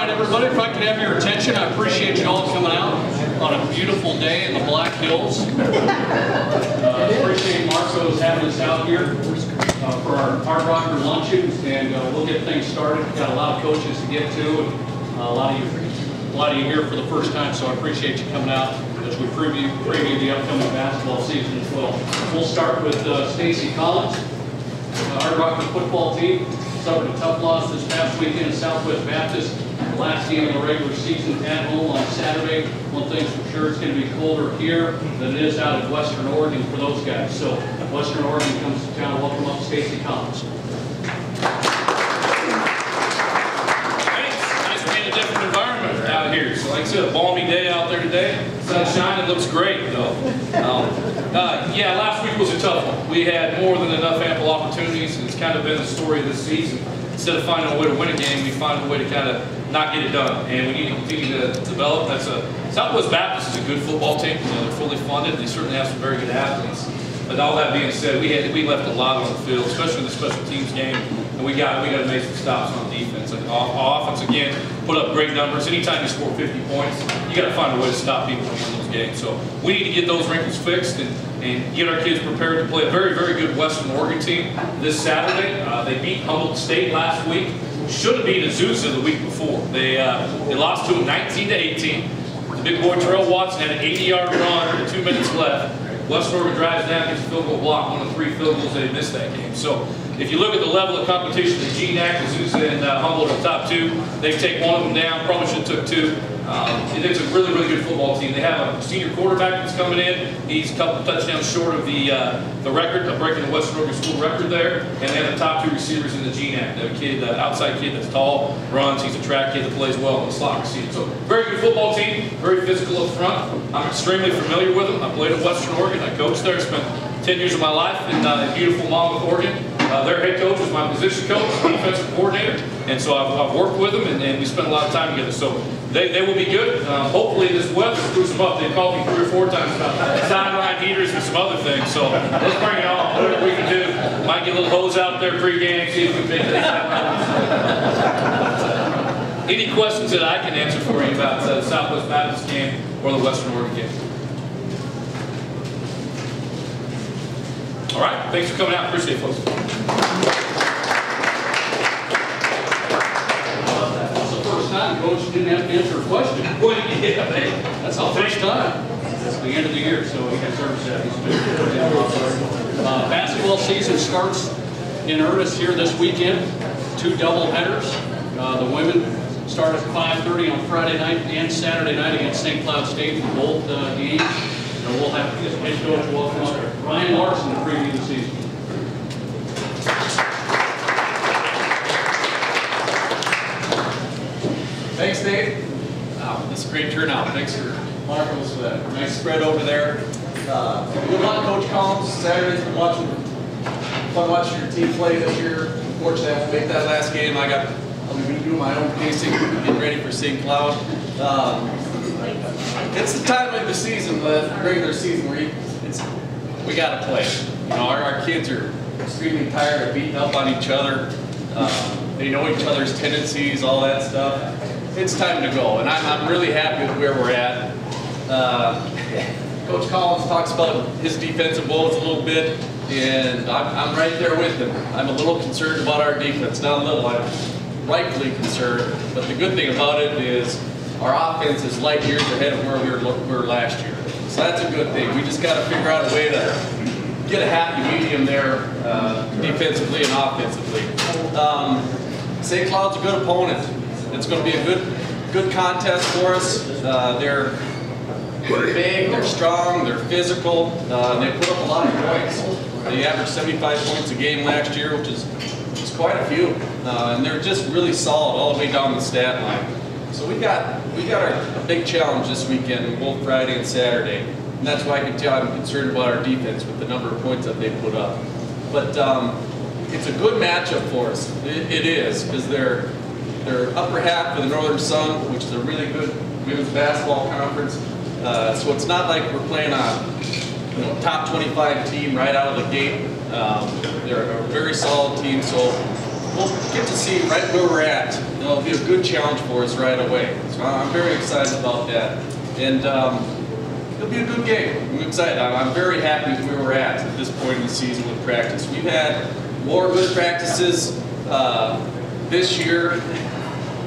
right, everybody, if I could have your attention, I appreciate you all coming out on a beautiful day in the Black Hills. Appreciate Marco's having us out here for our Hardrocker Luncheon, and we'll get things started. We've got a lot of coaches to get to, and a lot of you here for the first time, so I appreciate you coming out as we preview the upcoming basketball season as well. We'll start with Stacy Collins, Hardrocker football team. Suffered a tough loss this past weekend in Southwest Baptist. The last game of the regular season at home on Saturday. One thing's for sure, it's going to be colder here than it is out in Western Oregon for those guys. So Western Oregon comes to town. Welcome up Stacy Collins. Thanks. Nice to be in a different environment out here. So like I said, a balmy day out there today. Sunshine, it looks great though. Yeah, last week was a tough one. We had more than enough ample opportunities, and it's kind of been the story of this season. Instead of finding a way to win a game, we find a way to kind of not get it done, and we need to continue to develop. Southwest Baptist is a good football team. You know, they're fully funded. They certainly have some very good athletes. But all that being said, we left a lot on the field, especially in the special teams game, and we got to make some stops on defense. Like offense again, put up great numbers. Anytime you score 50 points, you got to find a way to stop people in those games. So we need to get those wrinkles fixed and get our kids prepared to play a very, very good Western Oregon team this Saturday. They beat Humboldt State last week. Should have beat Azusa the week before. They lost to them 19-18. The big boy Terrell Watson had an 80-yard run with 2 minutes left. Western Oregon drives down, gets a field goal block, one of 3 field goals they missed that game. So if you look at the level of competition, the GNAC, Azusa, and Humboldt are the top 2. They take one of them down. Probably should have took 2. It's a really, really good football team. They have a senior quarterback that's coming in. He's a couple touchdowns short of the record, of breaking the Western Oregon school record there. And they have the top 2 receivers in the GNAC. They have a kid, outside kid that's tall, runs. He's a track kid that plays well in the slot receiver. So very good football team, very physical up front. I'm extremely familiar with them. I played at Western Oregon. I coached there. Spent 10 years of my life in beautiful Monmouth, Oregon. Their head coach was my position coach, defensive coordinator, and so I've worked with them, and we spent a lot of time together. So they will be good. Hopefully this weather screws them up. They've called me 3 or 4 times about sideline heaters and some other things. So let's bring it on. Whatever we can do. Might get a little hose out there pre-game, see if we can make this happen. Any questions that I can answer for you about the Southwest Baptist game or the Western Oregon game? All right, thanks for coming out. Appreciate it, folks. That's the first time Coach didn't have to answer a question. That's the first time. It's the end of the year, so he deserves that. Basketball season starts in earnest here this weekend. 2 doubleheaders. The women start at 5:30 on Friday night and Saturday night against St. Cloud State in both games. And we'll have head coach welcome up Ryan Larsen to preview the season. Thanks, Dave. That's a great turnout. Thanks for Marco's nice spread over there. Good luck, Coach Collins. Saturday's been fun watching your team play this year. Unfortunately, I have to make that last game. I'll be doing my own pacing, getting ready for St. Cloud. It's the time of the season, the regular season, where we got to play. You know, our kids are extremely tired of beating up on each other. They know each other's tendencies, all that stuff. It's time to go, and I'm really happy with where we're at. Coach Collins talks about his defensive woes a little bit, and I'm right there with him. I'm a little concerned about our defense. Not a little, I'm rightfully concerned. But the good thing about it is our offense is light years ahead of where we were last year. So that's a good thing. We just got to figure out a way to get a happy medium there, defensively and offensively. St. Cloud's a good opponent. It's going to be a good contest for us. They're big, they're strong, they're physical, and they put up a lot of points. They averaged 75 points a game last year, which is quite a few. And they're just really solid all the way down the stat line. So we got a big challenge this weekend, both Friday and Saturday. And that's why I can tell I'm concerned about our defense with the number of points that they put up. But it's a good matchup for us. It is, because they're upper half of the Northern Sun, which is a really good women's basketball conference. So it's not like we're playing a top 25 team right out of the gate. They're a very solid team, so we'll get to see right where we're at. It'll be a good challenge for us right away. So I'm very excited about that. And it'll be a good game. I'm excited. I'm very happy with where we're at this point in the season with practice. We've had more good practices this year.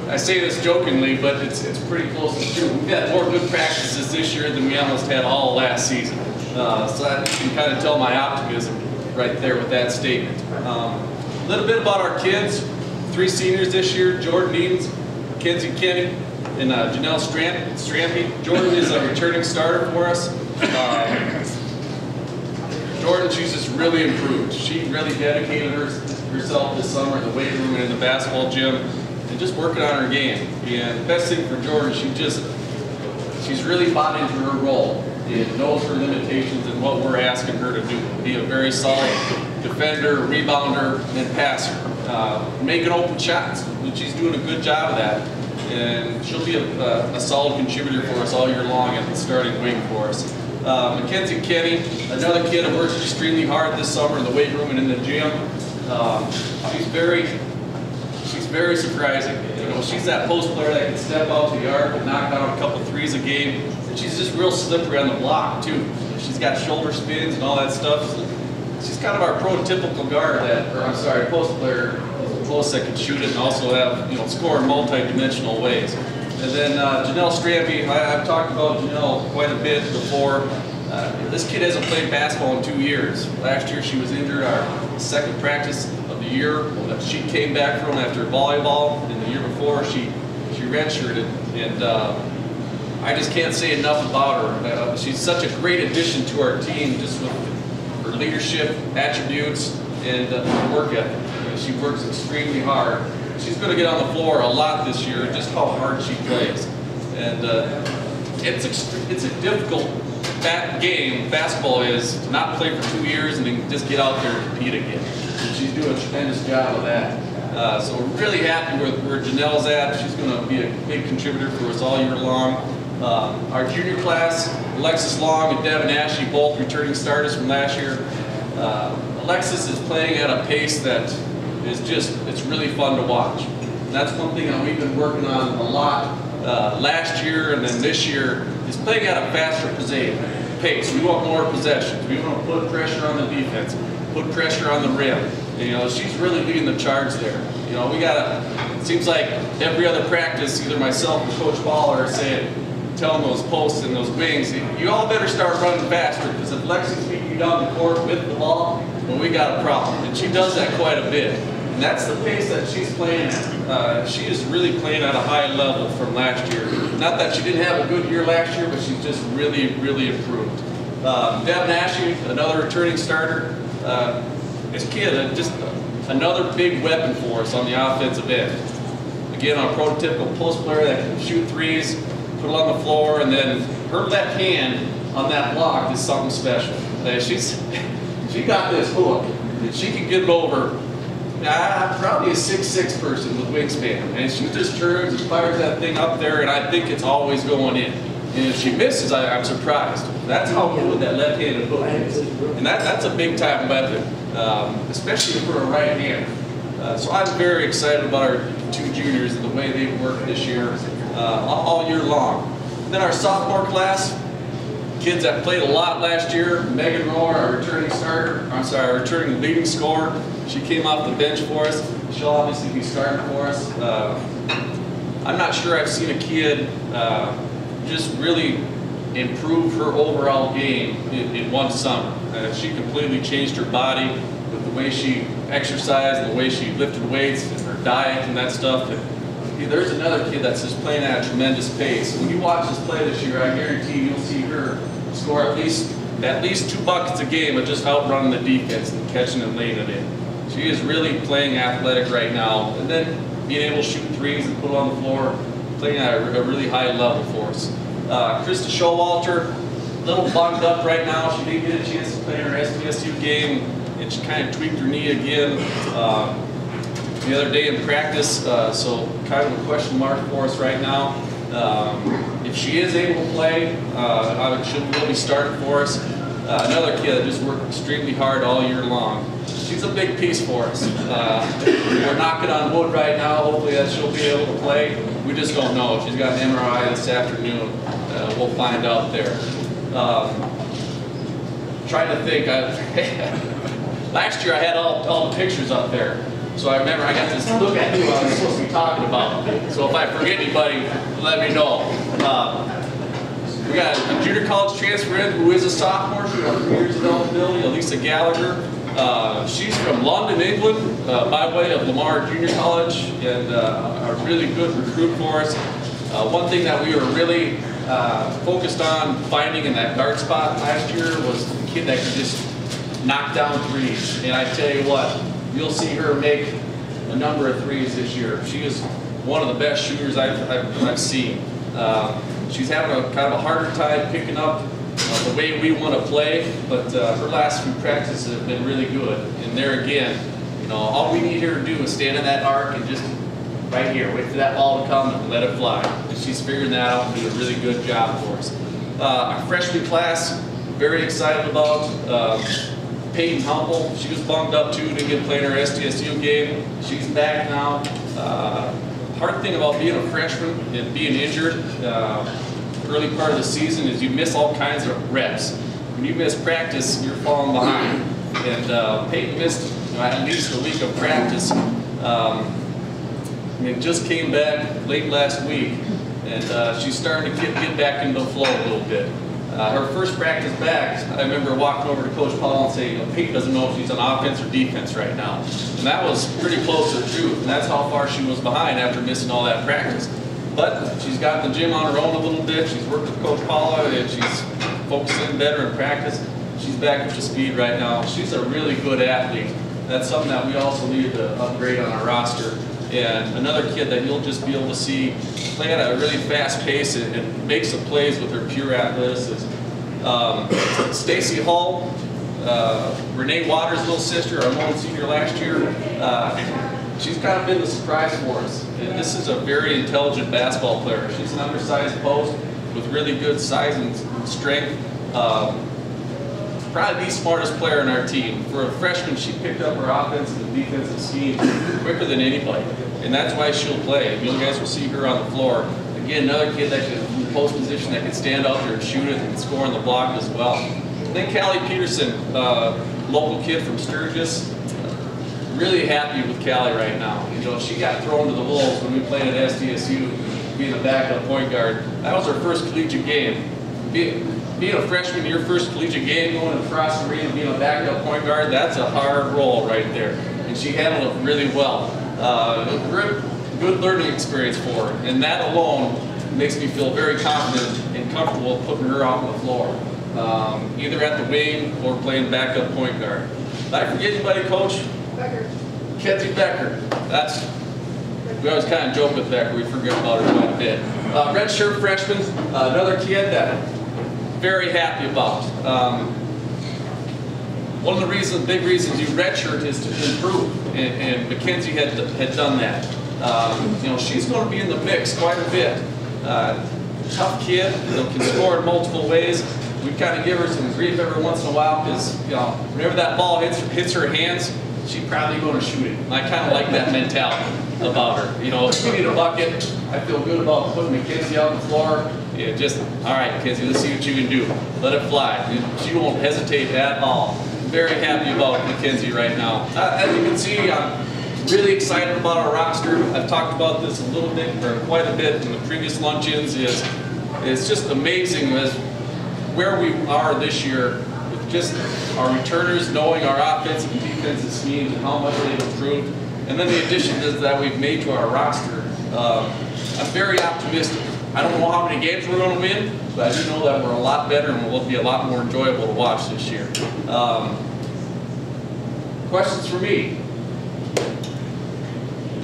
I say this jokingly, but it's pretty close to true. We've had more good practices this year than we almost had all last season. So that you can kind of tell my optimism right there with that statement. A little bit about our kids. 3 seniors this year: Jordan Eames, Mackenzie Kenny, and Janelle Strampy. Jordan is a returning starter for us. Jordan, she's just really improved. She really dedicated herself this summer in the weight room and in the basketball gym, and just working on her game. And the best thing for Jordan, she's really bought into her role and knows her limitations and what we're asking her to do. Be a very solid defender, rebounder, and passer. Making open shots. She's doing a good job of that. And she'll be a solid contributor for us all year long at the starting wing for us. Mackenzie Kenny, another kid who works extremely hard this summer in the weight room and in the gym. She's very surprising. You know, she's that post player that can step out to the arc and knock down a couple threes a game. And she's just real slippery on the block too. She's got shoulder spins and all that stuff. So she's kind of our prototypical guard post player, post that can shoot it and also have, score in multi-dimensional ways. And then Janelle Strampy, I've talked about Janelle quite a bit before. This kid hasn't played basketball in 2 years. Last year she was injured our second practice of the year that she came back from after volleyball, and the year before she redshirted. And I just can't say enough about her. She's such a great addition to our team, just with her leadership attributes and work ethic. She works extremely hard. She's going to get on the floor a lot this year, just how hard she plays. And it's a difficult game, basketball is, to not play for 2 years and then just get out there and compete again. And she's doing a tremendous job of that. So we're really happy with where Janelle's at. She's going to be a big contributor for us all year long. Our junior class, Alexis Long and Devin Ashley, both returning starters from last year. Alexis is playing at a pace that is it's really fun to watch. And that's one thing that we've been working on a lot last year and then this year, is playing at a faster pace. We want more possessions. We want to put pressure on the defense, put pressure on the rim. And, she's really leading the charge there. It seems like every other practice, either myself or Coach Baller are telling those posts and those wings, you all better start running faster, because if Lexi's beating you down the court with the ball, well, we got a problem. And she does that quite a bit. And that's the pace that she's playing at. She is really playing at a high level from last year. Not that she didn't have a good year last year, but she's just really, really improved. Devin Ashley, another returning starter. This kid, just another big weapon for us on the offensive end. Again, a prototypical post player that can shoot threes, put it on the floor, and then her left hand on that block is something special. She got this hook, and she can get it over probably a 6'6" person with wingspan. And she just turns and fires that thing up there, and I think it's always going in. And if she misses, I'm surprised. That's how good that left-handed hook is. And that's a big-time weapon, especially for a right hand. So I'm very excited about our 2 juniors and the way they've worked this year, all year long. Then our sophomore class, kids that played a lot last year. Megan Rohr, our returning leading scorer. She came off the bench for us. She'll obviously be starting for us. I'm not sure I've seen a kid just really improve her overall game in one summer. She completely changed her body with the way she exercised and the way she lifted weights and her diet and that stuff. And there's another kid that's just playing at a tremendous pace. When you watch us play this year, I guarantee you'll see her score at least 2 buckets a game of just outrunning the defense and catching and laying it in. She is really playing athletic right now, and then being able to shoot threes and put it on the floor, playing at a really high level for us. Krista Showalter, a little bunged up right now. She didn't get a chance to play in her SPSU game, and she kind of tweaked her knee again the other day in practice, so kind of a question mark for us right now. If she is able to play, she'll be starting for us. Another kid that just worked extremely hard all year long. She's she's a big piece for us. We're knocking on wood right now. Hopefully that she'll be able to play. We just don't know. She's got an MRI this afternoon. We'll find out there. Trying to think. Last year I had all the pictures up there. So I remember I got to look at who I was supposed to be talking about. So if I forget anybody, let me know. We got a junior college transfer in who is a sophomore. She's got 3 years of eligibility, Elisa Gallagher. She's from London, England, by way of Lamar Junior College, and a really good recruit for us. One thing that we were really focused on finding in that guard spot last year was a kid that could just knock down threes. And I tell you what, you'll see her make a number of threes this year. She is one of the best shooters I've seen. She's having a kind of a harder time picking up the way we want to play, but her last few practices have been really good. And there again, you know, all we need her to do is stand in that arc and just right here, wait for that ball to come and let it fly. And she's figuring that out and doing a really good job for us. Our freshman class, very excited about. Peyton Humble, she was bummed up too, didn't get to play in her SDSU game. She's back now. Hard thing about being a freshman and being injured early part of the season is you miss all kinds of reps. When you miss practice, you're falling behind. And Peyton missed at least a week of practice. And just came back late last week, and she's starting to get back into the flow a little bit. Her first practice back, I remember walking over to Coach Paul and saying, Peyton doesn't know if she's on offense or defense right now. And that was pretty close to the truth, and that's how far she was behind after missing all that practice. But she's got the gym on her own a little bit. She's worked with Coach Paula, and she's focusing better in practice. She's back up to speed right now. She's a really good athlete. That's something that we also need to upgrade on our roster. And another kid that you'll just be able to see play at a really fast pace and make some plays with her pure athleticism. Stacy Hall, Renee Waters' little sister, our lone senior last year, she's kind of been the surprise for us. And this is a very intelligent basketball player. She's an undersized post with really good size and strength. Probably the smartest player in our team. For a freshman, she picked up her offensive and defensive scheme quicker than anybody. And that's why she'll play. You guys will see her on the floor. Again, another kid that can, in post position, that can stand out there and shoot it and score on the block as well. And then Callie Peterson, local kid from Sturgis. Really happy with Callie right now. You know, she got thrown to the wolves when we played at SDSU, being a backup point guard. That was her first collegiate game. Being a freshman, your first collegiate game, going across the arena, being a backup point guard, that's a hard role right there. And she handled it really well. Good learning experience for her. And that alone makes me feel very confident and comfortable putting her out on the floor. Either at the wing or playing backup point guard. Did I forget anybody, Coach? Becker. Kenzie Becker. We always kind of joke with Becker. We forget about her quite a bit. Redshirt freshman, another kid that very happy about. One of the big reasons you redshirt is to improve, and Mackenzie had done that. You know, she's going to be in the mix quite a bit. Tough kid, can score in multiple ways. We kind of give her some grief every once in a while because, you know, whenever that ball hits her hands, she's probably going to shoot it. And I kind of like that mentality about her. You know, if we need a bucket, I feel good about putting Mackenzie out on the floor. Yeah, just, all right, Mackenzie, let's see what you can do. Let it fly. She won't hesitate at all. Very happy about Mackenzie right now. As you can see, I'm really excited about our roster. I've talked about this a little bit, or quite a bit in the previous luncheons. It's just amazing as where we are this year with just our returners knowing our offensive and defensive schemes and how much they've improved. And then the additions that we've made to our roster. I'm very optimistic. I don't know how many games we're going to win, but I do know that we're a lot better and we'll be a lot more enjoyable to watch this year. Questions for me?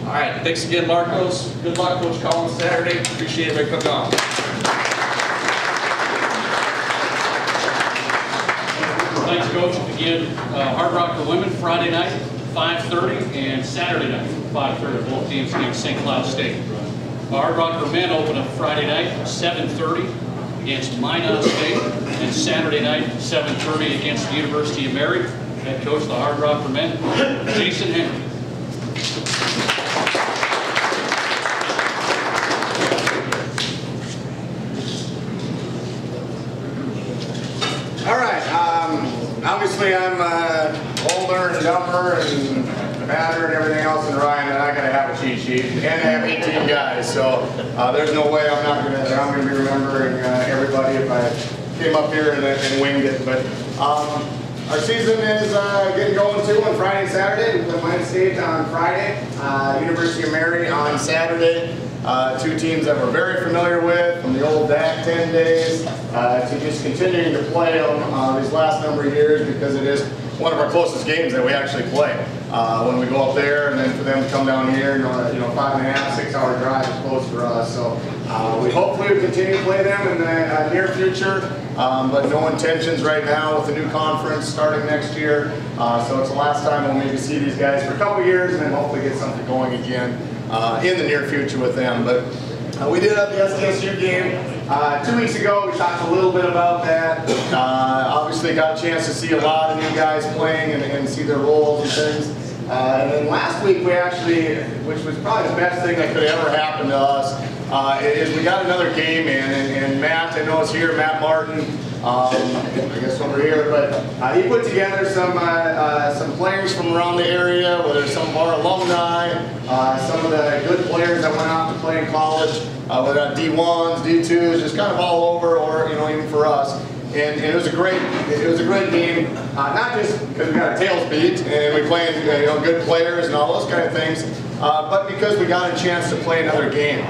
All right, thanks again, Marcos. Good luck, Coach Collins, Saturday. Appreciate everybody coming on. Thanks, Coach. Again, Hardrocker women Friday night, 5:30, and Saturday night, 5:30. Both teams against St. Cloud State. Hardrocker men open up Friday night, 7:30 against Minot State, and Saturday night, 7:30 against the University of Mary. head coach of the Hardrocker men, Jason Henry. All right, obviously I'm older and dumber and badder and everything else than Ryan, and I gotta have a cheat sheet, and I have 18 guys, so there's no way I'm gonna be remembering everybody if I came up here and winged it. But our season is getting going too on Friday and Saturday. We play Wayne State on Friday, University of Mary on Saturday. Two teams that we're very familiar with from the old DAC 10 days to just continuing to play them these last number of years, because it is one of our closest games that we actually play. When we go up there, and then for them to come down here, 5.5, 6 hour drive is close for us. So we hopefully will continue to play them in the near future, but no intentions right now with the new conference starting next year. So it's the last time we'll maybe see these guys for a couple years, and then hopefully get something going again in the near future with them. But we did have the SDSU game 2 weeks ago. We talked a little bit about that. Obviously got a chance to see a lot of new guys playing and see their roles and things. And then last week we actually, which was probably the best thing that could ever happen to us, is we got another game in, and Matt, I know is here, Matt Martin, I guess over here, but he put together some players from around the area, whether it's some of our alumni, some of the good players that went off to play in college, whether it's D1s, D2s, just kind of all over, or even for us. And it was a great game, not just because we got our tails beat and we played good players and all those kind of things, but because we got a chance to play another game.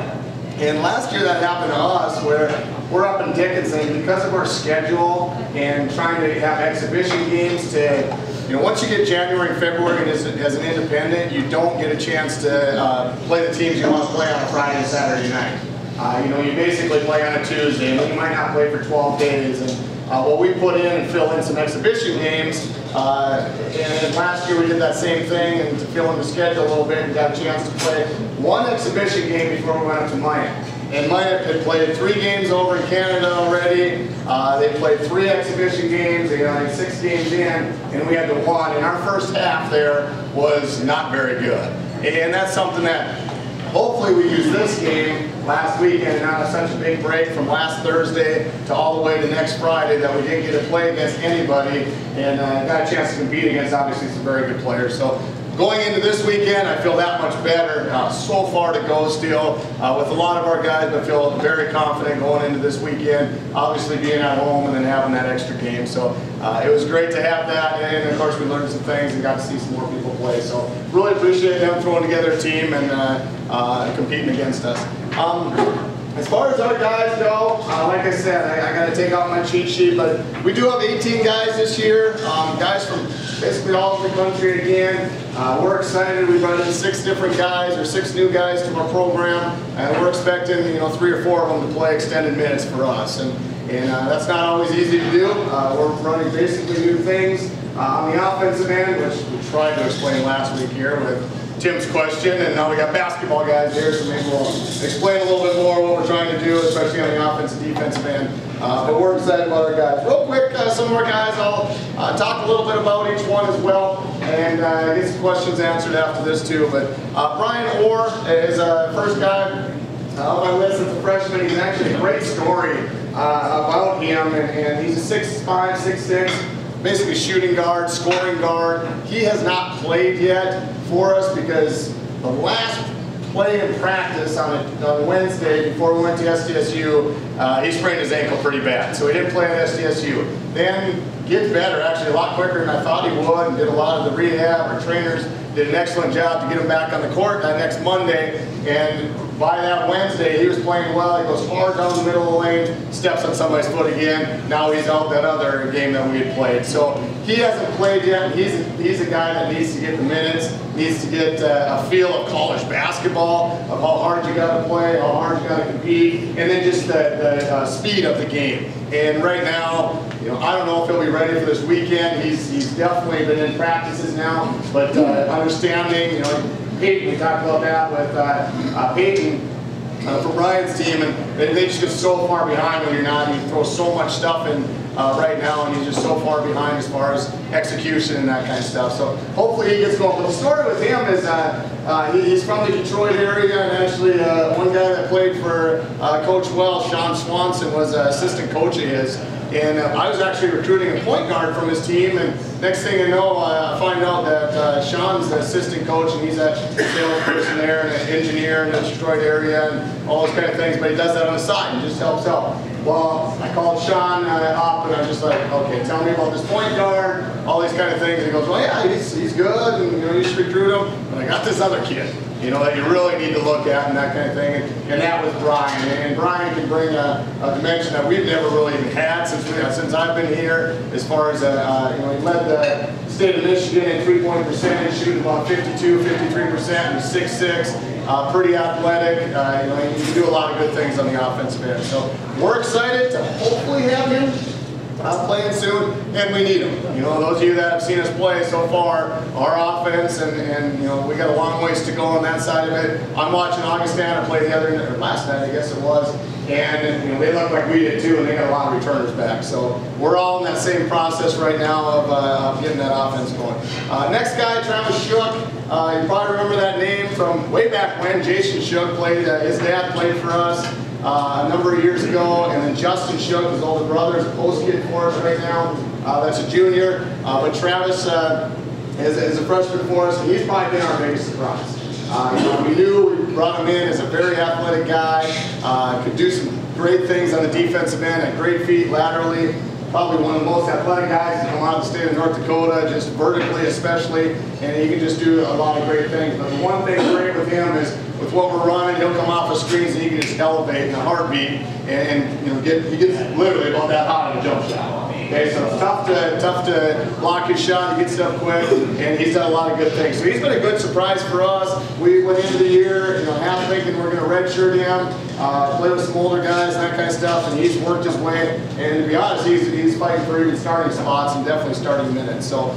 And last year that happened to us, where we're up in Dickinson because of our schedule and trying to have exhibition games to, once you get January and February as an independent, you don't get a chance to play the teams you want to play on a Friday and Saturday night. You basically play on a Tuesday, and you might not play for 12 days. And what we put in and fill in some exhibition games, and last year we did that same thing, and to fill in the schedule a little bit, we got a chance to play one exhibition game before we went up to Maya. And Maya had played 3 games over in Canada already. They played 3 exhibition games. They got 6 games in, and we had to 1. And our first half there was not very good. And that's something that hopefully we use this game last weekend and not have such a big break from last Thursday to all the way to next Friday that we didn't get to play against anybody, and got a chance to compete against obviously some very good players. So going into this weekend, I feel that much better. So far to go still with a lot of our guys, but feel very confident going into this weekend, obviously being at home and then having that extra game. So it was great to have that, and of course we learned some things and got to see some more people play. So really appreciate them throwing together a team and competing against us. As far as our guys go, like I said, I got to take out my cheat sheet, but we do have 18 guys this year, guys from basically all over the country again. We're excited. We brought in 6 different guys, or 6 new guys to our program, and we're expecting 3 or 4 of them to play extended minutes for us. And that's not always easy to do. We're running basically new things on the offensive end, which we tried to explain last week here with Tim's question, and now we got basketball guys here, so maybe we'll explain a little bit more what we're trying to do, especially on the offensive defensive end. But we're excited about our guys. Real quick, some of our guys, I'll talk a little bit about each one as well, and get some questions answered after this too. But Brian Orr is our first guy on my list as a freshman. He's actually a great story about him, and he's a 6'5", 6'6", basically shooting guard, scoring guard. He has not played yet for us because the last play in practice on Wednesday before we went to SDSU, he sprained his ankle pretty bad, so he didn't play at SDSU. Then gets better, actually a lot quicker than I thought he would, and did a lot of the rehab. Our trainers did an excellent job to get him back on the court that next Monday, and by that Wednesday, he was playing well. He goes hard down the middle of the lane, steps on somebody's foot again. Now he's out that other game that we had played. So he hasn't played yet. He's a guy that needs to get the minutes, needs to get a feel of college basketball, of how hard you got to play, how hard you got to compete, and then just the speed of the game. And right now, I don't know if he'll be ready for this weekend. He's definitely been in practices now, but understanding, Peyton, we talked about that with Peyton for Brian's team, and they just get so far behind when you're not. You throw so much stuff in right now, and he's just so far behind as far as execution and that kind of stuff. So hopefully he gets going. But the story with him is he's from the Detroit area, and actually one guy that played for Coach Wells, Sean Swanson, was an assistant coach of his. And I was actually recruiting a point guard from his team, and next thing I know, I find out that Sean's the assistant coach, and he's a salesperson there, and an engineer in the Detroit area, and all those kind of things, but he does that on the side, and just helps out. Well, I called Sean up, and I'm just like, okay, tell me about this point guard, all these kind of things. And he goes, well, yeah, he's good, and you should recruit him. But I got this other kid, that you really need to look at and that kind of thing. And that was Brian. And Brian can bring a dimension that we've never really even had since I've been here. As far as he led the state of Michigan in three-point percentage, shooting about 52, 53%, and 6'6". Pretty athletic. He can do a lot of good things on the offensive end. So we're excited to hopefully have him playing soon, and we need him. Those of you that have seen us play so far, our offense, and we got a long ways to go on that side of it. I'm watching Augustana play last night, I guess it was, and they look like we did too, and they got a lot of returners back. So we're all in that same process right now of getting that offense going. Next guy, Travis Shook. You probably remember that name from way back when. Jason Shook played. His dad played for us a number of years ago, and then Justin Shook, his older brother, is a post kid for us right now. That's a junior, but Travis is a freshman for us, and he's probably been our biggest surprise. We knew we brought him in as a very athletic guy, could do some great things on the defensive end, had great feet laterally. Probably one of the most athletic guys to come out of the state of North Dakota, just vertically especially, and he can just do a lot of great things. But the one thing great with him is, with what we're running, he'll come off of screens and he can just elevate in a heartbeat, and he gets literally about that high on a jump shot. Okay, so it's tough to block his shot. He gets it up quick, and he's done a lot of good things. So he's been a good surprise for us. We went into the year, half thinking we're going to redshirt him, play with some older guys, and that kind of stuff, and he's worked his way. And to be honest, he's fighting for even starting spots and definitely starting minutes. So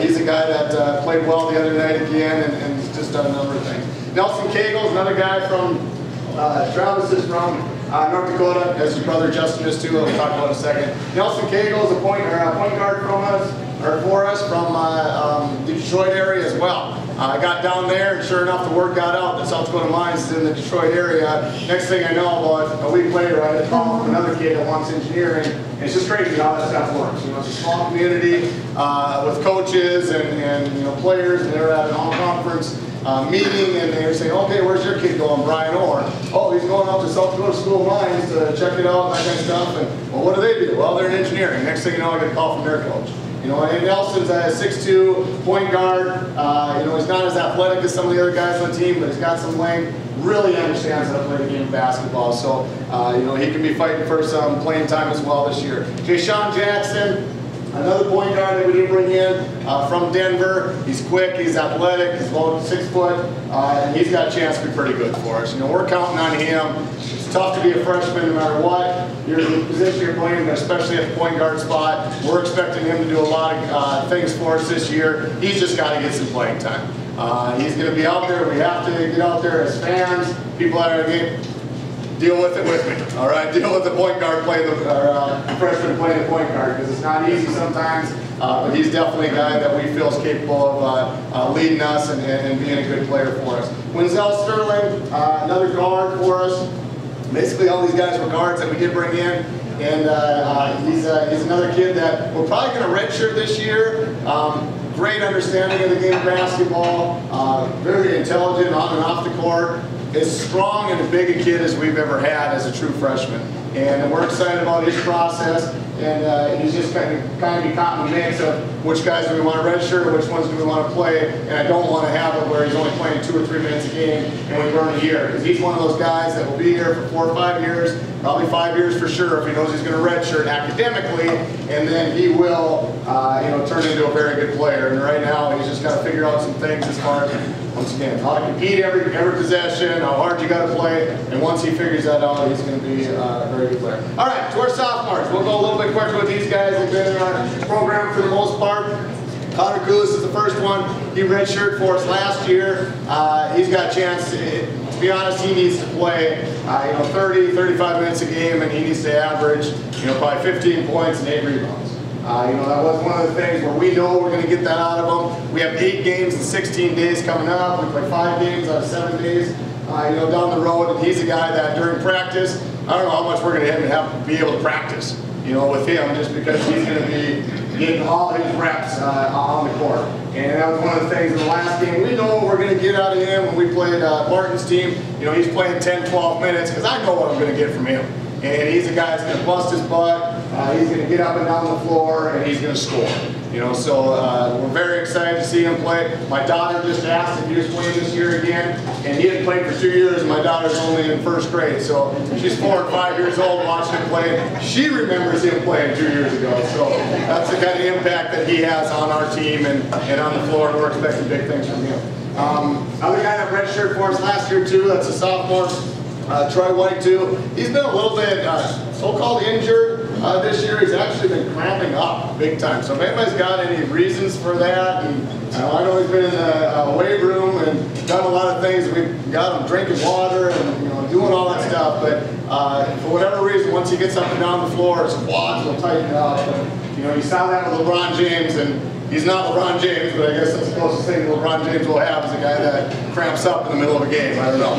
he's a guy that played well the other night again, and he's just done a number of things. Nelson Cagle is another guy from Travis is from North Dakota, as his brother Justin is too. We'll talk about in a second. Nelson Cagle is a point guard for us from the Detroit area as well. I got down there, and sure enough, the word got out that South Dakota Mines is in the Detroit area. Next thing I know, about a week later, I had a call from another kid that wants engineering. And it's just crazy how that stuff works. It's a small community with coaches and players, and they're at an all-conference meeting, and they were saying, okay, where's your kid going, Brian Orr? Oh, he's going out to South Dakota School of Mines to check it out and that kind of stuff. And, well, what do they do? Well, they're in engineering. Next thing you know, I get a call from their coach. And Nelson's a 6'2" point guard. He's not as athletic as some of the other guys on the team, but he's got some length. Really understands how to play the game of basketball. So, he can be fighting for some playing time as well this year. Jayshawn Jackson, another point guard that we did bring in from Denver. He's quick, he's athletic, he's about 6 foot, and he's got a chance to be pretty good for us. We're counting on him. It's tough to be a freshman no matter what your position you're playing, but especially at the point guard spot. We're expecting him to do a lot of things for us this year. He's just got to get some playing time. He's going to be out there. We have to get out there as fans, people that are going to deal with it with me. All right, deal with the point guard playing the freshman playing the point guard, because it's not easy sometimes. But he's definitely a guy that we feel is capable of leading us and being a good player for us. Wenzel Sterling, another guard for us. Basically, all these guys were guards that we did bring in, and he's another kid that we're probably going to redshirt this year. Great understanding of the game of basketball, very intelligent on and off the court, as strong and as big a kid as we've ever had as a true freshman. And we're excited about his process, and he's just kind of be caught in the mix of which guys do we want to redshirt or which ones do we want to play. And I don't want to have it where he's only playing 2 or 3 minutes a game and we burn a year, because he's one of those guys that will be here for 4 or 5 years, probably 5 years for sure, if he knows he's going to redshirt academically, and then he will turn into a very good player. And right now he's just got to figure out some things as far as, once again, how to compete every possession, how hard you got to play, and once he figures that out, he's going to be a very good player. All right, to our sophomores. We'll go a little bit quicker with these guys. They've been in our program for the most part. Connor Koulis is the first one. He redshirted for us last year. He's got a chance. to be honest, he needs to play 30, 35 minutes a game, and he needs to average probably 15 points and 8 rebounds. That was one of the things where we know we're going to get that out of him. We have 8 games in 16 days coming up. We play 5 games out of 7 days down the road, and he's a guy that during practice, I don't know how much we're going to have to be able to practice with him, just because he's going to be getting all his reps on the court. And that was one of the things in the last game. We know what we're going to get out of him when we played Martin's team. He's playing 10, 12 minutes because I know what I'm going to get from him. And he's a guy that's going to bust his butt. He's going to get up and down the floor, and he's going to score. So we're very excited to see him play. My daughter just asked if he was playing this year again, and he hadn't played for 2 years, and my daughter's only in first grade. So she's 4 or 5 years old watching him play. She remembers him playing 2 years ago. So that's the kind of impact that he has on our team and on the floor, and we're expecting big things from him. Other guy that redshirted for us last year too, that's a sophomore, Troy White too. He's been a little bit so-called injured this year. He's actually been cramping up big time. So if anybody's got any reasons for that, and I know he's been in the weight room and done a lot of things. We've got him drinking water and doing all that stuff. But for whatever reason, once he gets up and down the floor, his quads will tighten up. And, you saw that with LeBron James, and he's not LeBron James, but I guess that's the closest thing LeBron James will have is a guy that cramps up in the middle of a game. I don't know.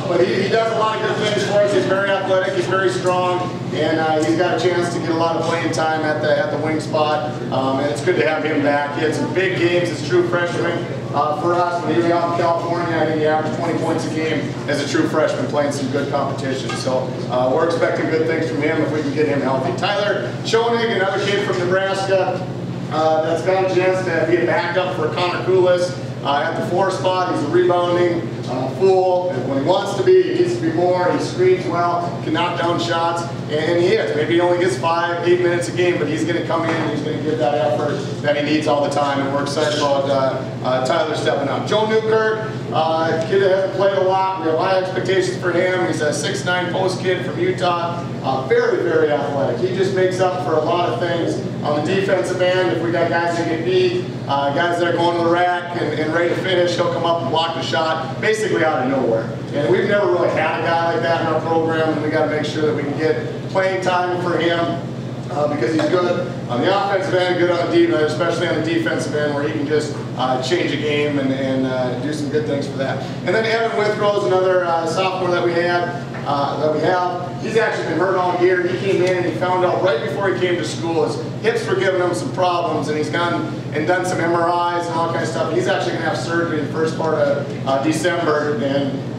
But he does a lot of good things for us. He's very athletic. He's very strong. And he's got a chance to get a lot of playing time at the wing spot. And it's good to have him back. He had some big games as true freshman for us. When he was out in California, I think he averaged 20 points a game as a true freshman, playing some good competition. So we're expecting good things from him if we can get him healthy. Tyler Schoenig, another kid from Nebraska, that's got a chance to be a backup for Connor Koulis at the 4 spot. He's a rebounding fool. And when he wants to be, he needs to be more. He screens well, can knock down shots, and he is. Maybe he only gets 5, 8 minutes a game, but he's going to come in and he's going to give that effort that he needs all the time, and we're excited about Tyler stepping up. Joe Newkirk, kid that hasn't played a lot. We have high expectations for him. He's a 6'9" post kid from Utah. Very, very athletic. He just makes up for a lot of things on the defensive end. If we got guys that get beat, guys that are going to the rack and ready to finish, he'll come up and block the shot, basically out of nowhere. And we've never really had a guy like that in our program, and we got to make sure that we can get playing time for him because he's good on the offensive end, good on the defense, especially on the defensive end, where he can just change a game and do some good things for that. And then Evan Withrow is another sophomore that we have. He's actually been hurt all year. He came in and he found out right before he came to school his hips were giving him some problems, and he's gone and done some MRIs and all kinds of stuff. He's actually going to have surgery in the first part of December, and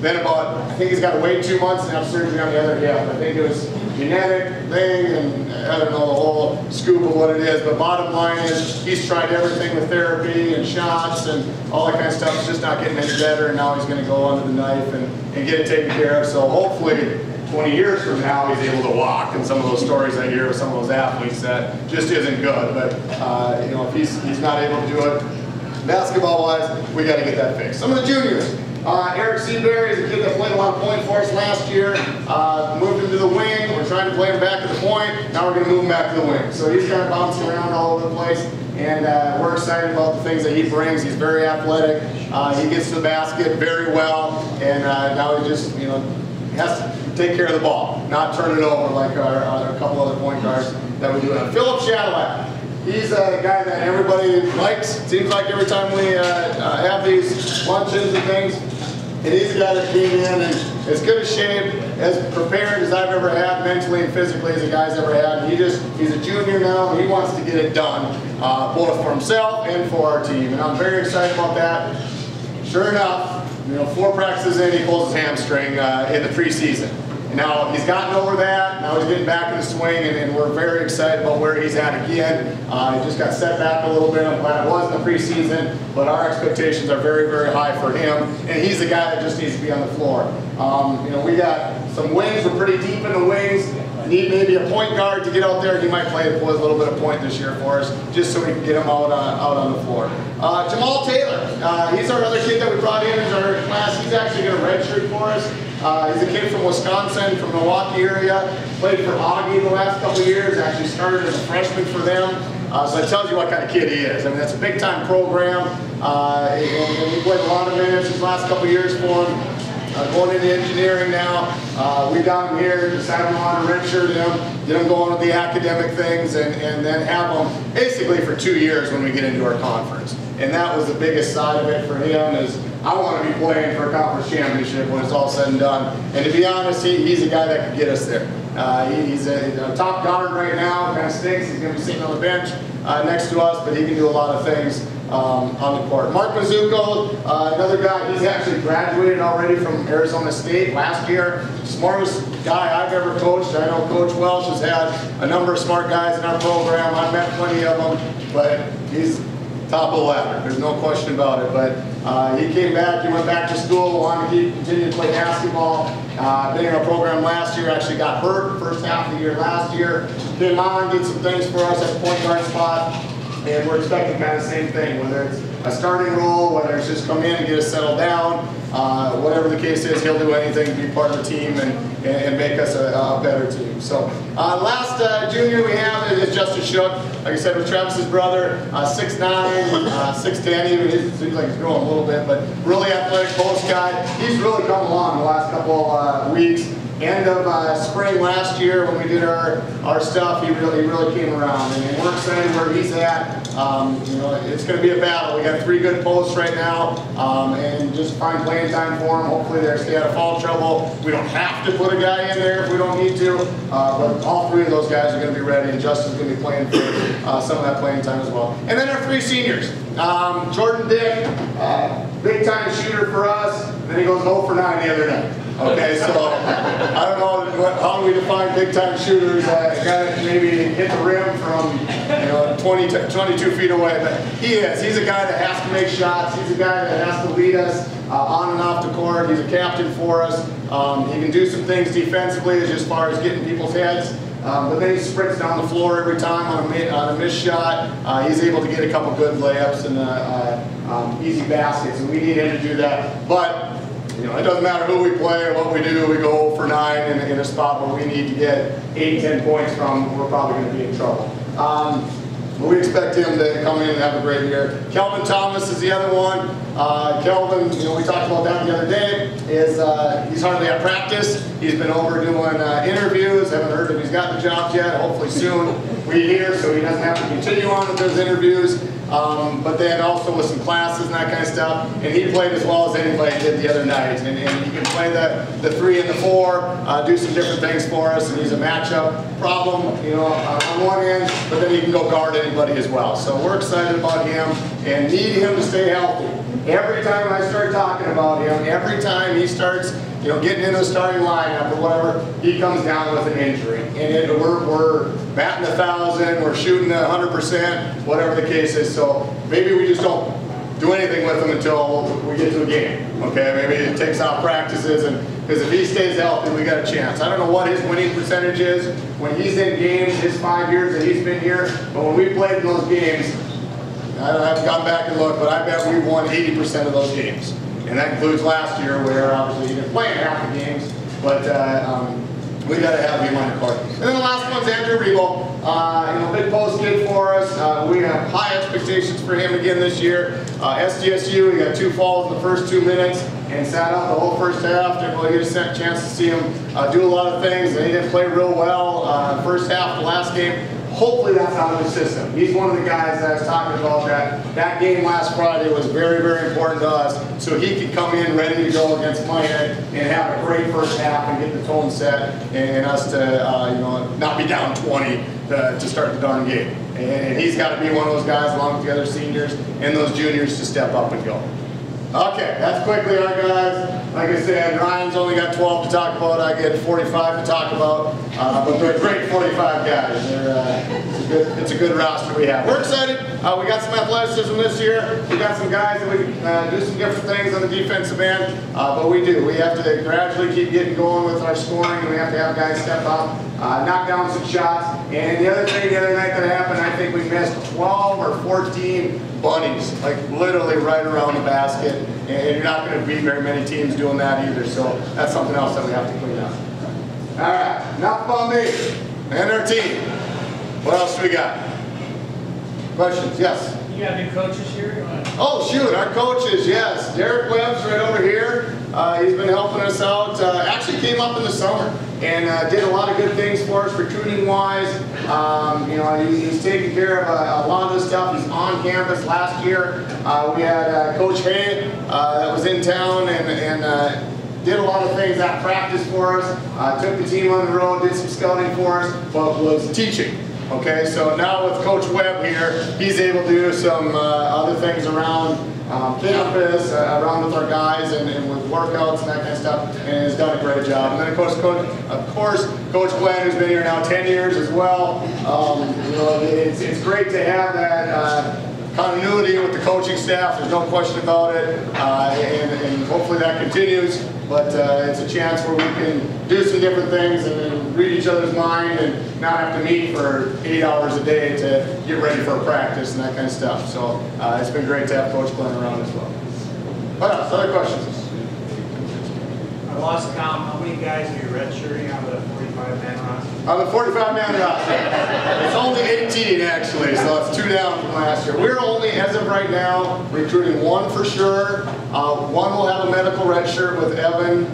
then I think he's got to wait 2 months and have surgery on the other hip. I think it was genetic thing, and I don't know the whole scoop of what it is, but bottom line is he's tried everything with therapy and shots and all that kind of stuff. It's just not getting any better, and now he's going to go under the knife and get it taken care of. So hopefully 20 years from now he's able to walk, and some of those stories I hear of some of those athletes that just isn't good. But if he's not able to do it basketball-wise, we got to get that fixed. Some of the juniors. Eric Seabury is a kid that played a lot of point for us last year. Moved him to the wing. We're trying to play him back to the point. Now we're going to move him back to the wing. So he's kind of bouncing around all over the place. And we're excited about the things that he brings. He's very athletic. He gets to the basket very well. And now he just, has to take care of the ball, not turn it over like a couple other point guards that we do. Philip Shadowak. He's a guy that everybody likes. Seems like every time we have these luncheons and things, and he's a guy that came in and as good a shape, as prepared as I've ever had mentally and physically as a guy's ever had. And he's a junior now, and he wants to get it done, both for himself and for our team. And I'm very excited about that. Sure enough, 4 practices in, he pulls his hamstring in the preseason. Now, he's gotten over that. Now he's getting back in the swing, and we're very excited about where he's at again. He just got set back a little bit. I'm glad it wasn't the preseason, but our expectations are very, very high for him, and he's the guy that just needs to be on the floor. We got some wings. We're pretty deep in the wings. Need maybe a point guard to get out there. He might play a little bit of point this year for us, just so we can get him out on the floor. Jamal Taylor, he's our other kid that we brought in as our class. He's actually going to redshirt for us. He's a kid from Wisconsin, from Milwaukee area. Played for Augie the last couple of years. Actually started as a freshman for them. So that tells you what kind of kid he is. I mean, that's a big-time program. And he played a lot of minutes his last couple of years for him. going into engineering now. We got him here, decided we wanted to redshirt him, get him going with the academic things, and then have him basically for 2 years when we get into our conference. And that was the biggest side of it for him is I want to be playing for a conference championship when it's all said and done. And to be honest, he's a guy that could get us there. He's a top guard right now, kind of stinks. He's going to be sitting on the bench next to us, but he can do a lot of things on the court. Mark Mazzucco, another guy, he's actually graduated already from Arizona State last year. Smartest guy I've ever coached. I know Coach Welsh has had a number of smart guys in our program. I've met plenty of them, but he's top of the ladder. There's no question about it. But he came back, he went back to school, wanted to continue to play basketball. Been in our program last year, actually got hurt first half of the year last year. Came on, did some things for us at the point guard spot. And we're expecting kind of the same thing, whether it's a starting role, whether it's just come in and get us settled down, whatever the case is, he'll do anything to be part of the team and make us a better team. So last junior we have is Justin Shook. Like I said, with Travis's brother, 6'9", 6'10", even it seems like he's growing a little bit, but really athletic post guy. He's really come along the last couple weeks. End of spring last year when we did our stuff, he really came around, and we're excited where he's at. You know, it's going to be a battle. We got 3 good posts right now, and just find playing time for him. Hopefully they stay out of foul trouble. We don't have to put a guy in there if we don't need to, but all 3 of those guys are going to be ready, and Justin's going to be playing for some of that playing time as well. And then our 3 seniors. Jordan Dick, big time shooter for us. Then he goes 0 for 9 the other night. Okay, so I don't know how do we define big time shooters. Guy that maybe hit the rim from 22 feet away, but he is. He's a guy that has to make shots. He's a guy that has to lead us on and off the court. He's a captain for us. He can do some things defensively as far as getting people's heads. But then he sprints down the floor every time on a missed shot. He's able to get a couple good layups and easy baskets, and we need him to do that. But you know, it doesn't matter who we play or what we do. We go 0 for 9 in a spot where we need to get 8-10 points from. We're probably going to be in trouble. But we expect him to come in and have a great year. Kelvin Thomas is the other one. Kelvin, you know, we talked about that the other day, he's hardly at practice. He's been over doing interviews. Haven't heard if he's got the job yet. Hopefully soon we hear, so he doesn't have to continue on with those interviews. But then also with some classes and that kind of stuff. And he played as well as anybody did the other night. And he can play the 3 and the 4, do some different things for us. And he's a matchup problem, you know, on one end, but then he can go guard anybody as well. So we're excited about him and need him to stay healthy. Every time I start talking about him, every time he starts, you know, getting into the starting lineup or whatever, he comes down with an injury. And we're batting 1,000, we're shooting 100%, whatever the case is. So maybe we just don't do anything with him until we get to a game. Okay, maybe it takes off practices, and because if he stays healthy, we got a chance. I don't know what his winning percentage is when he's in games, his 5 years that he's been here, but when we played in those games, I haven't gone back and looked, but I bet we won 80% of those games. And that includes last year where obviously he didn't play in half the games, but we got to have him on the court. And then the last one's Andrew Rebo. You know, big post kid for us. We have high expectations for him again this year. SDSU, he got 2 fouls in the first 2 minutes and sat out the whole first half. Didn't really get a chance to see him do a lot of things. And he didn't play real well first half of the last game. Hopefully that's out of the system. He's one of the guys that I was talking about that game last Friday was very, very important to us. So he could come in ready to go against Miami and have a great first half and get the tone set and us to you know, not be down 20 to start the darn game. And he's got to be one of those guys along with the other seniors and those juniors to step up and go. Okay, that's quickly our guys. Like I said, Ryan's only got 12 to talk about. I get 45 to talk about. But they're great 45 guys. It's a good roster we have. We're excited. We got some athleticism this year. We got some guys that we do some different things on the defensive end. But we do. We have to gradually keep getting going with our scoring. And we have to have guys step up, knock down some shots. And the other thing the other night that happened, I think we missed 12 or 14 bunnies, like literally right around the basket, and you're not going to beat very many teams doing that either, so that's something else that we have to clean up. All right, enough about me and our team. What else do we got? Questions? Yes? You got new coaches here? Oh shoot, our coaches, yes. Derek Webb's right over here. He's been helping us out. Actually came up in the summer and did a lot of good things for us recruiting-wise. You know, he's taking care of a lot of this stuff. He's on campus. Last year, we had Coach Hay that was in town and did a lot of things at practice for us. Took the team on the road, did some scouting for us, but was teaching. Okay, so now with Coach Webb here, he's able to do some other things around campus, around with our guys and with workouts and that kind of stuff, and has done a great job. And then of course, Coach Glenn, who's been here now 10 years as well. You know, it's great to have that continuity with the coaching staff. There's no question about it, and hopefully that continues. But it's a chance where we can do some different things and read each other's mind and not have to meet for 8 hours a day to get ready for a practice and that kind of stuff. So it's been great to have Coach Glenn around as well. What else? Other questions? I lost count. How many guys are you redshirting on the 45-man roster? On the 45-man roster, it's only 18 actually, so it's 2 down from last year. We're only, as of right now, recruiting 1 for sure. 1 will have a medical redshirt with Evan,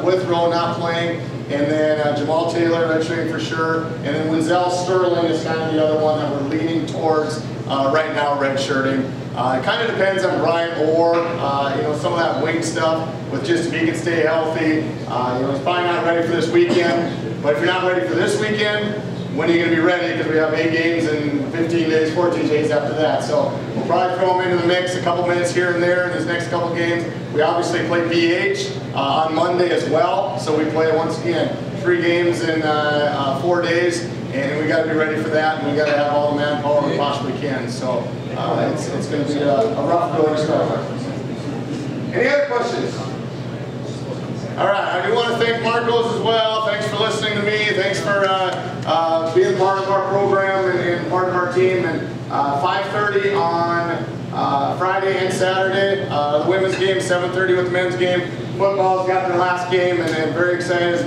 with Rowe not playing, and then Jamal Taylor redshirting for sure, and then Wenzel Sterling is kind of the other one that we're leaning towards right now redshirting. It kind of depends on Brian Orr, you know, some of that wing stuff with just if he can stay healthy. You know, he's probably not ready for this weekend, but if you're not ready for this weekend, when are you going to be ready? Because we have 8 games in 15 days, 14 days after that. So we'll probably throw him into the mix a couple minutes here and there in these next couple games. We obviously play BH on Monday as well. So we play, once again, 3 games in 4 days. And we got to be ready for that, and we got to have all the manpower we possibly can. So it's going to be a rough going start. Any other questions? All right, I do want to thank Marcos as well. Thanks for listening to me. Thanks for being part of our program and part of our team. And 5:30 on Friday and Saturday. The women's game, 7:30 with the men's game. Football's got their last game, and I'm very excited. As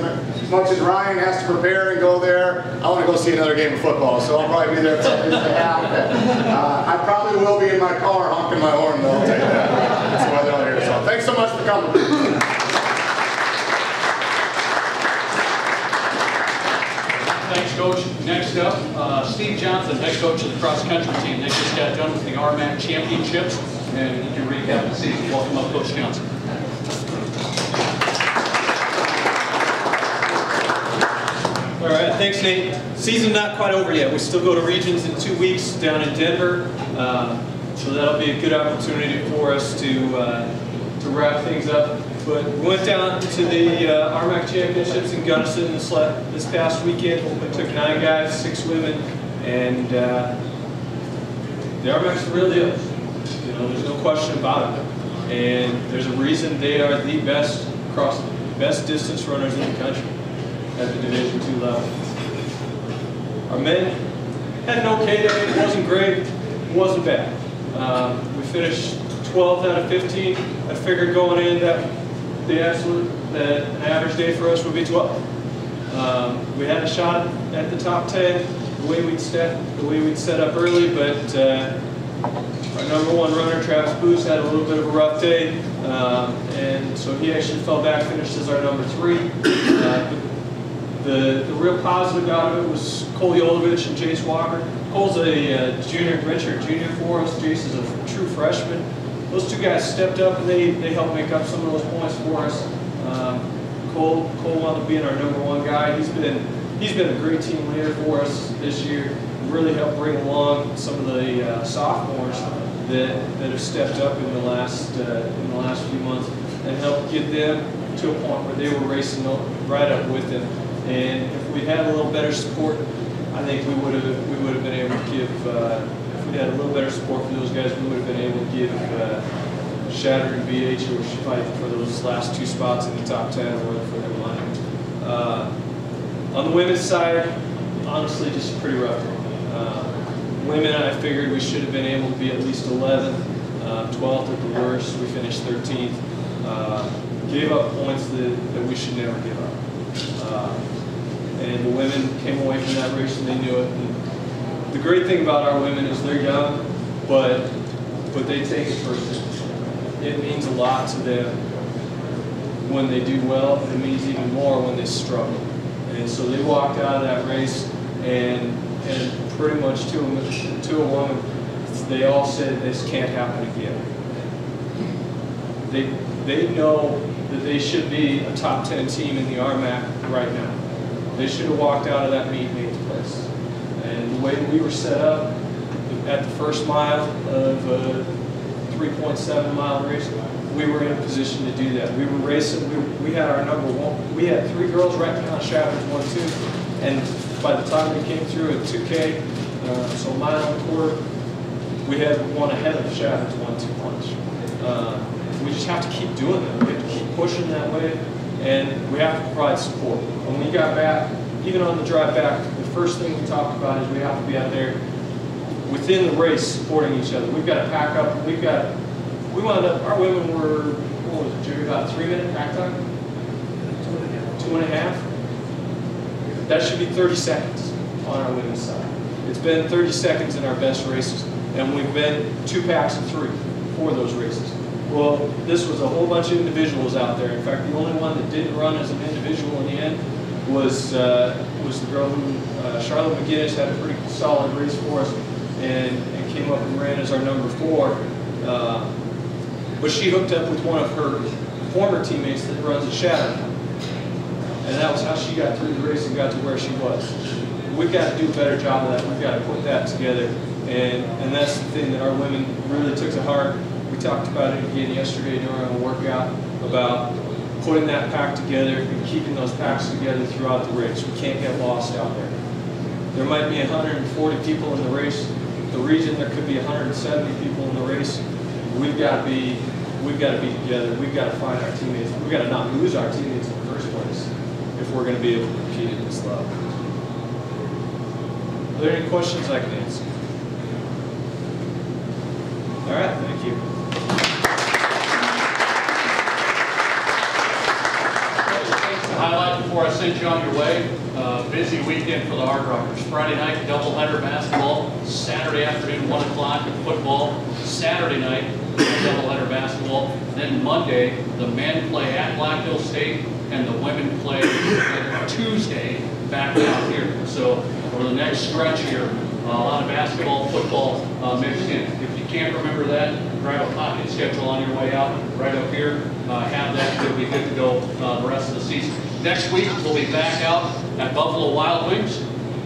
much as Ryan has to prepare and go there, I want to go see another game of football, so I'll probably be there for at least a half. I probably will be in my car honking my horn, though, I'll tell you that. That's why they're all here. So thanks so much for coming. Thanks, Coach. Next up, Steve Johnson, head coach of the cross-country team. They just got done with the RMAC championships, and you can recap the season. Welcome up, Coach Johnson. All right, thanks, Nate. Season not quite over yet. We still go to regions in 2 weeks down in Denver, so that'll be a good opportunity for us to wrap things up. But we went down to the RMAC championships in Gunnison this past weekend. We took 9 guys, 6 women, and the RMAC's the real deal. You know, there's no question about it. And there's a reason they are the best distance runners in the country at the Division II level. Our men had an okay day. It wasn't great. It wasn't bad. We finished 12th out of 15. I figured going in that an average day for us would be 12. We had a shot at the top 10 the way we'd set up early, but our number 1 runner, Travis Booth, had a little bit of a rough day, and so he actually fell back, finished as our number 3. The real positive out of it was Cole Yolovich and Jace Walker. Cole's a redshirt junior for us. Jace is a true freshman. Those 2 guys stepped up and they helped make up some of those points for us. Cole wound up being our number 1 guy. He's been a great team leader for us this year. Really helped bring along some of the sophomores that have stepped up in the last few months and helped get them to a point where they were racing right up with them. And if we had a little better support, I think we would have been able to give. If we had a little better support for those guys, we would have been able to give Shatter and BH who were fighting for those last 2 spots in the top 10 or for their line. On the women's side, honestly, just a pretty rough day. Women, I figured we should have been able to be at least 11th, 12th at the worst. We finished 13th. Gave up points that we should never give up. And the women came away from that race and they knew it. And the great thing about our women is they're young, but they take it personally. It means a lot to them when they do well, it means even more when they struggle. And so they walked out of that race, and pretty much to a woman, they all said this can't happen again. They know that they should be a top 10 team in the RMAC right now. They should have walked out of that meet in 8th place. And the way we were set up at the first mile of a 3.7 mile race, we were in a position to do that. We were racing, we had our number one, we had 3 girls right now, Shatters 1-2, and by the time we came through at 2K, so a mile and a quarter, we had one ahead of Shatters 1-2 punch. We just have to keep doing that. We have to keep pushing that way, and we have to provide support. When we got back, even on the drive back, the first thing we talked about is we have to be out there within the race supporting each other. We've got to pack up. We wound up, our women were, what was it, Jerry, about 3-minute pack time? 2.5. That should be 30 seconds on our women's side. It's been 30 seconds in our best races, and we've been 2 packs of 3 for those races. Well, this was a whole bunch of individuals out there. In fact, the only one that didn't run as an individual in the end was the girl who, Charlotte McGinnis, had a pretty solid race for us and came up and ran as our number 4. But she hooked up with one of her former teammates that runs a Shatter. And that was how she got through the race and got to where she was. We've got to do a better job of that. We've got to put that together. And that's the thing that our women really took to heart. We talked about it again yesterday during our workout about putting that pack together and keeping those packs together throughout the race. We can't get lost out there. There might be 140 people in the race. The region, there could be 170 people in the race. We've got to be together. We've got to find our teammates. We've got to not lose our teammates in the first place if we're going to be able to compete at this level. Are there any questions I can answer? All right, thank you. Highlight before I send you on your way. Busy weekend for the Hardrockers. Friday night, doubleheader basketball. Saturday afternoon, 1 o'clock, football. Saturday night, doubleheader basketball. Then Monday, the men play at Blackville State, and the women play Tuesday back out here. So for the next stretch here, a lot of basketball, football mixed in. If you can't remember that, grab a pocket schedule on your way out, right up here. Have that, it'll be good to go the rest of the season. Next week, we'll be back out at Buffalo Wild Wings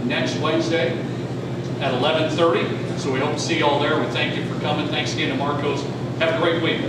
next Wednesday at 11:30. So we hope to see you all there. We thank you for coming. Thanks again to Marcos. Have a great week.